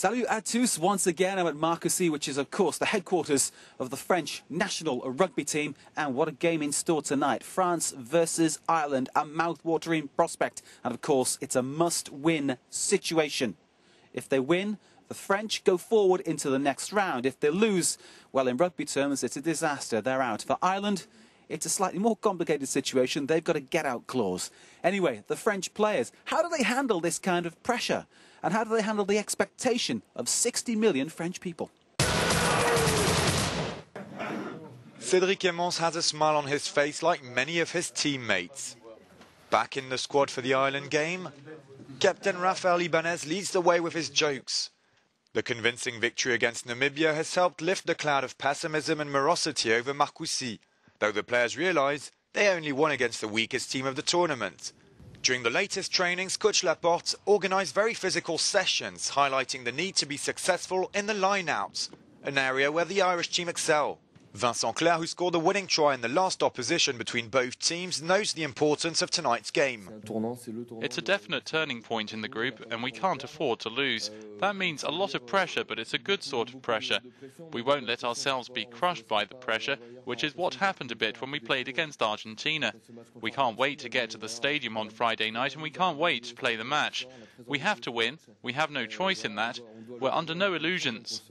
Salut à tous once again. I'm at Marcoussis, which is of course the headquarters of the French national rugby team, and what a game in store tonight. France versus Ireland, a mouth-watering prospect, and of course it's a must-win situation. If they win, the French go forward into the next round. If they lose, well, in rugby terms it's a disaster, they're out. For Ireland, it's a slightly more complicated situation. They've got a get-out clause. Anyway, the French players, how do they handle this kind of pressure? And how do they handle the expectation of 60 million French people? Cédric Emmons has a smile on his face like many of his teammates. Back in the squad for the Ireland game, Captain Raphael Ibanez leads the way with his jokes. The convincing victory against Namibia has helped lift the cloud of pessimism and morosity over Marcoussis, though the players realise they only won against the weakest team of the tournament. During the latest trainings, Coach Laporte organised very physical sessions, highlighting the need to be successful in the line-outs, an area where the Irish team excel. Vincent Clerc, who scored the winning try in the last opposition between both teams, knows the importance of tonight's game. It's a definite turning point in the group, and we can't afford to lose. That means a lot of pressure, but it's a good sort of pressure. We won't let ourselves be crushed by the pressure, which is what happened a bit when we played against Argentina. We can't wait to get to the stadium on Friday night, and we can't wait to play the match. We have to win. We have no choice in that. We're under no illusions.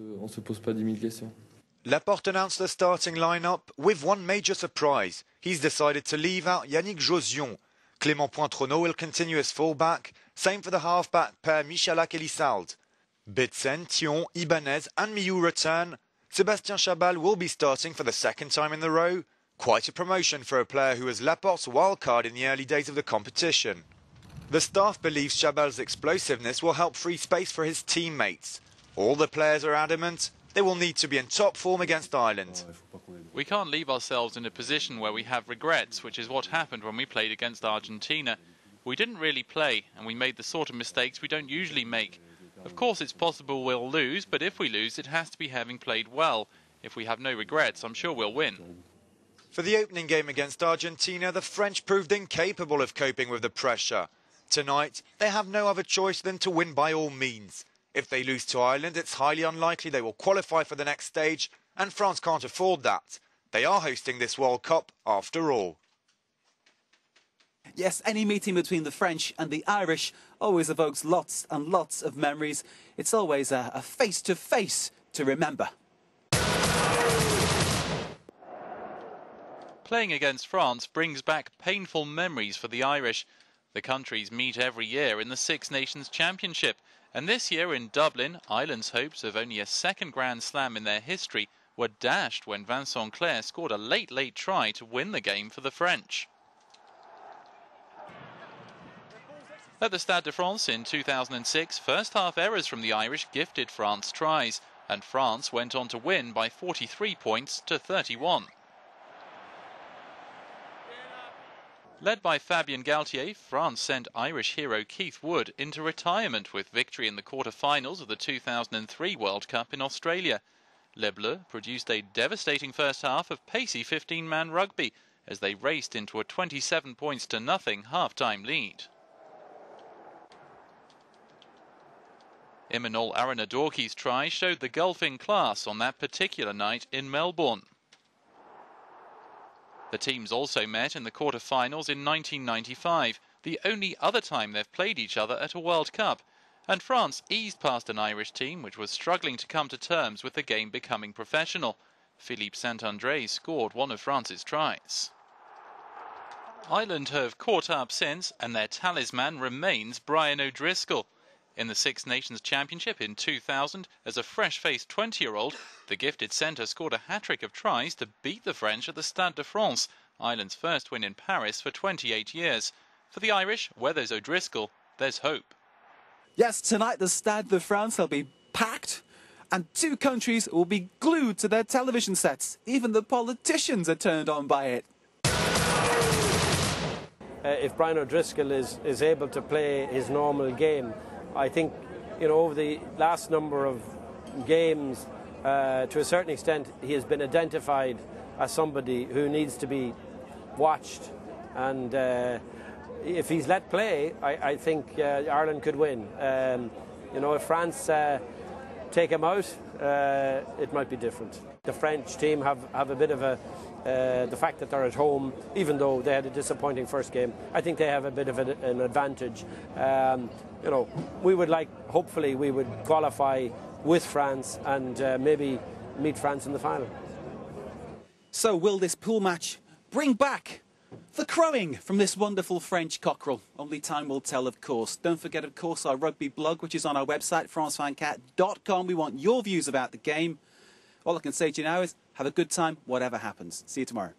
Laporte announced the starting line-up with one major surprise. He's decided to leave out Yannick Josion. Clément Pointrenaud will continue as fullback. Same for the halfback pair Michalak-Elissalde. Bitsen, Thion, Ibanez and Miou return. Sébastien Chabal will be starting for the second time in the row. Quite a promotion for a player who was Laporte's wildcard in the early days of the competition. The staff believes Chabal's explosiveness will help free space for his teammates. All the players are adamant they will need to be in top form against Ireland. We can't leave ourselves in a position where we have regrets, which is what happened when we played against Argentina. We didn't really play, and we made the sort of mistakes we don't usually make. Of course it's possible we'll lose, but if we lose it has to be having played well. If we have no regrets, I'm sure we'll win. For the opening game against Argentina, the French proved incapable of coping with the pressure. Tonight, they have no other choice than to win by all means. If they lose to Ireland, it's highly unlikely they will qualify for the next stage, and France can't afford that. They are hosting this World Cup after all. Yes, any meeting between the French and the Irish always evokes lots and lots of memories. It's always a face-to-face to remember. Playing against France brings back painful memories for the Irish. The countries meet every year in the Six Nations Championship. And this year in Dublin, Ireland's hopes of only a second Grand Slam in their history were dashed when Vincent Clerc scored a late try to win the game for the French. At the Stade de France in 2006, first-half errors from the Irish gifted France tries, and France went on to win by 43 points to 31. Led by Fabien Galtier, France sent Irish hero Keith Wood into retirement with victory in the quarter-finals of the 2003 World Cup in Australia. Les Bleus produced a devastating first half of pacey 15-man rugby as they raced into a 27 points to nothing half-time lead. Imanol Aranadorki's try showed the gulfing class on that particular night in Melbourne. The teams also met in the quarter-finals in 1995, the only other time they've played each other at a World Cup, and France eased past an Irish team which was struggling to come to terms with the game becoming professional. Philippe Saint-André scored one of France's tries. Ireland have caught up since, and their talisman remains Brian O'Driscoll. In the Six Nations Championship in 2000, as a fresh-faced 20-year-old, the gifted centre scored a hat-trick of tries to beat the French at the Stade de France, Ireland's first win in Paris for 28 years. For the Irish, where there's O'Driscoll, there's hope. Yes, tonight the Stade de France will be packed, and two countries will be glued to their television sets. Even the politicians are turned on by it. If Brian O'Driscoll is able to play his normal game, I think, you know, over the last number of games, to a certain extent, he has been identified as somebody who needs to be watched. And if he's let play, I think Ireland could win. You know, if France take him out, it might be different. The French team have a bit of the fact that they're at home, even though they had a disappointing first game, I think they have a bit of an advantage. You know, we would hopefully we would qualify with France and maybe meet France in the final. So will this pool match bring back the crowing from this wonderful French cockerel? Only time will tell, of course. Don't forget, of course, our rugby blog, which is on our website, France24-EN-Rugby-September. We want your views about the game. All I can say to you now is have a good time, whatever happens. See you tomorrow.